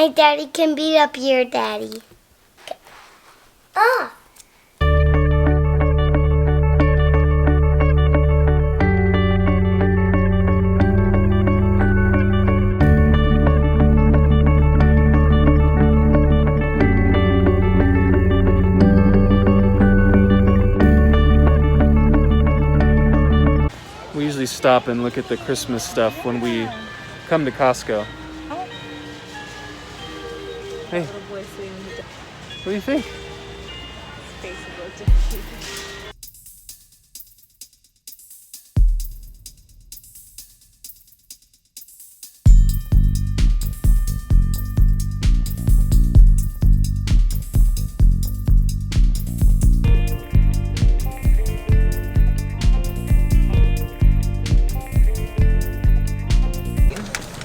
My daddy can beat up your daddy. Ah! We usually stop and look at the Christmas stuff when we come to Costco. Hey, what do you think?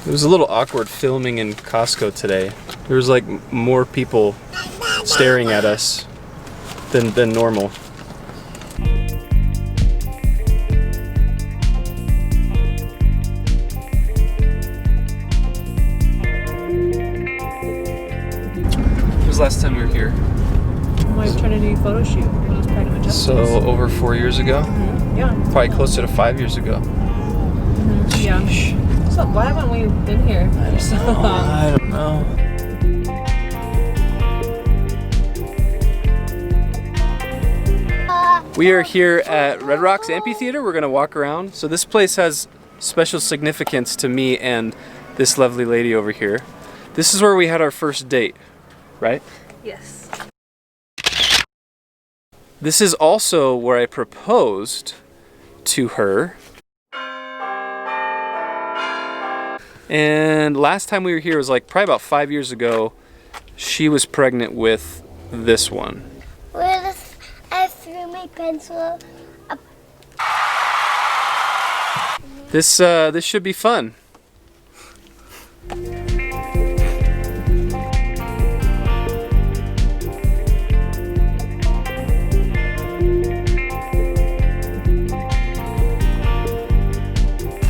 It was a little awkward filming in Costco today. There was like more people staring at us than normal. When was the last time we were here? I was trying to do a photo shoot when I was pregnant with Justice. So over 4 years ago? Mm-hmm. Yeah. Probably closer to 5 years ago. Mm-hmm. Yeah. So why haven't we been here for so long? I don't know. We are here at Red Rocks Amphitheater. We're gonna walk around. So this place has special significance to me and this lovely lady over here. This is where we had our first date, right? Yes. This is also where I proposed to her. And last time we were here was like probably about 5 years ago. She was pregnant with this one. I threw my pencil up. This should be fun.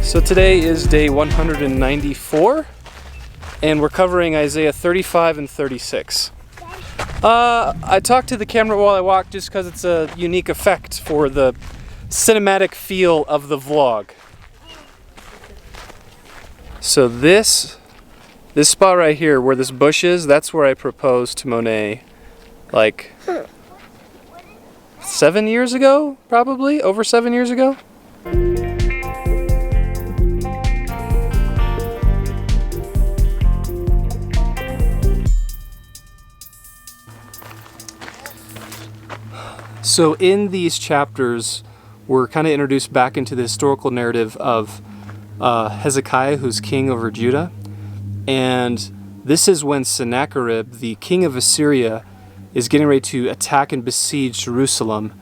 So today is day 194, and we're covering Isaiah 35 and 36. I talked to the camera while I walked just because it's a unique effect for the cinematic feel of the vlog. So this spot right here where this bush is, that's where I proposed to Monet like 7 years ago, probably, over 7 years ago. So in these chapters, we're kind of introduced back into the historical narrative of Hezekiah, who's king over Judah. And this is when Sennacherib, the king of Assyria, is getting ready to attack and besiege Jerusalem.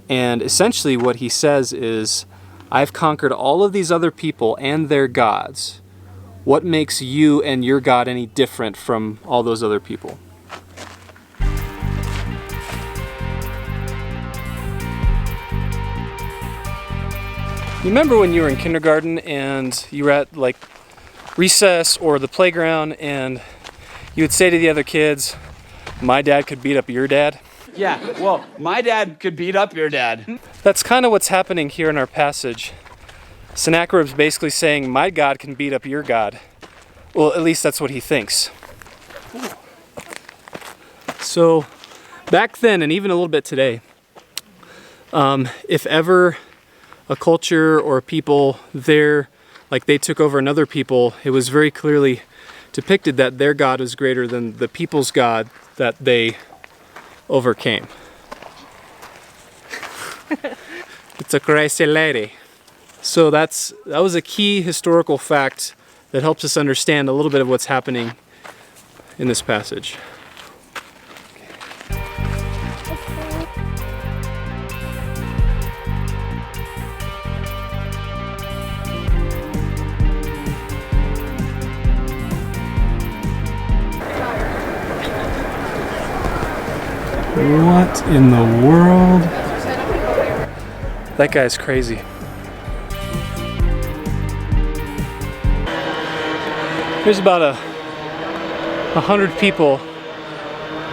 And essentially what he says is, I've conquered all of these other people and their gods. What makes you and your God any different from all those other people? You remember when you were in kindergarten and you were at like recess or the playground and you would say to the other kids, my dad could beat up your dad? Yeah, well, my dad could beat up your dad. That's kind of what's happening here in our passage. Sennacherib's basically saying, my God can beat up your God. Well, at least that's what he thinks. So back then, and even a little bit today, if ever a culture or a people there, like they took over another people, it was very clearly depicted that their God was greater than the people's God that they overcame. It's a crazy lady. So that was a key historical fact that helps us understand a little bit of what's happening in this passage. What in the world? That guy's crazy. Here's about a 100 people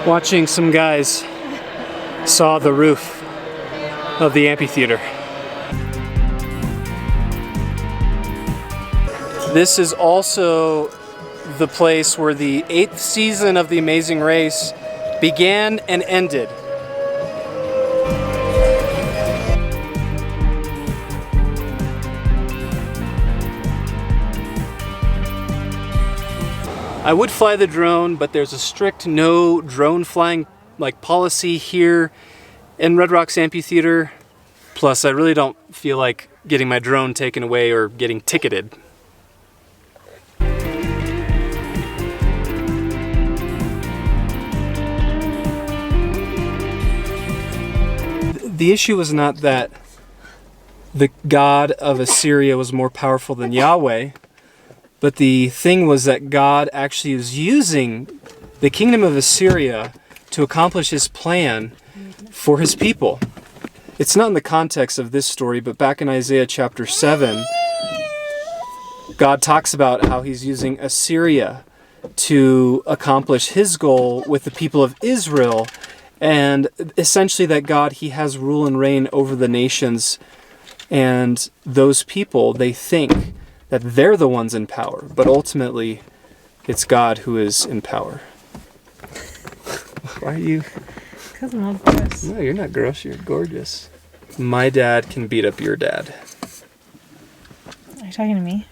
watching some guys saw the roof of the amphitheater. This is also the place where the 8th season of The Amazing Race began and ended. I would fly the drone, but there's a strict no drone flying policy here in Red Rocks Amphitheater. Plus, I really don't feel like getting my drone taken away or getting ticketed. The issue was not that the god of Assyria was more powerful than Yahweh, but the thing was that God actually was using the kingdom of Assyria to accomplish his plan for his people. It's not in the context of this story, but back in Isaiah chapter 7, God talks about how he's using Assyria to accomplish his goal with the people of Israel, and essentially that God, he has rule and reign over the nations, and those people, they think that they're the ones in power, but ultimately it's God who is in power. Why are you? Because I'm all gross. No, you're not gross, you're gorgeous. My dad can beat up your dad. Are you talking to me?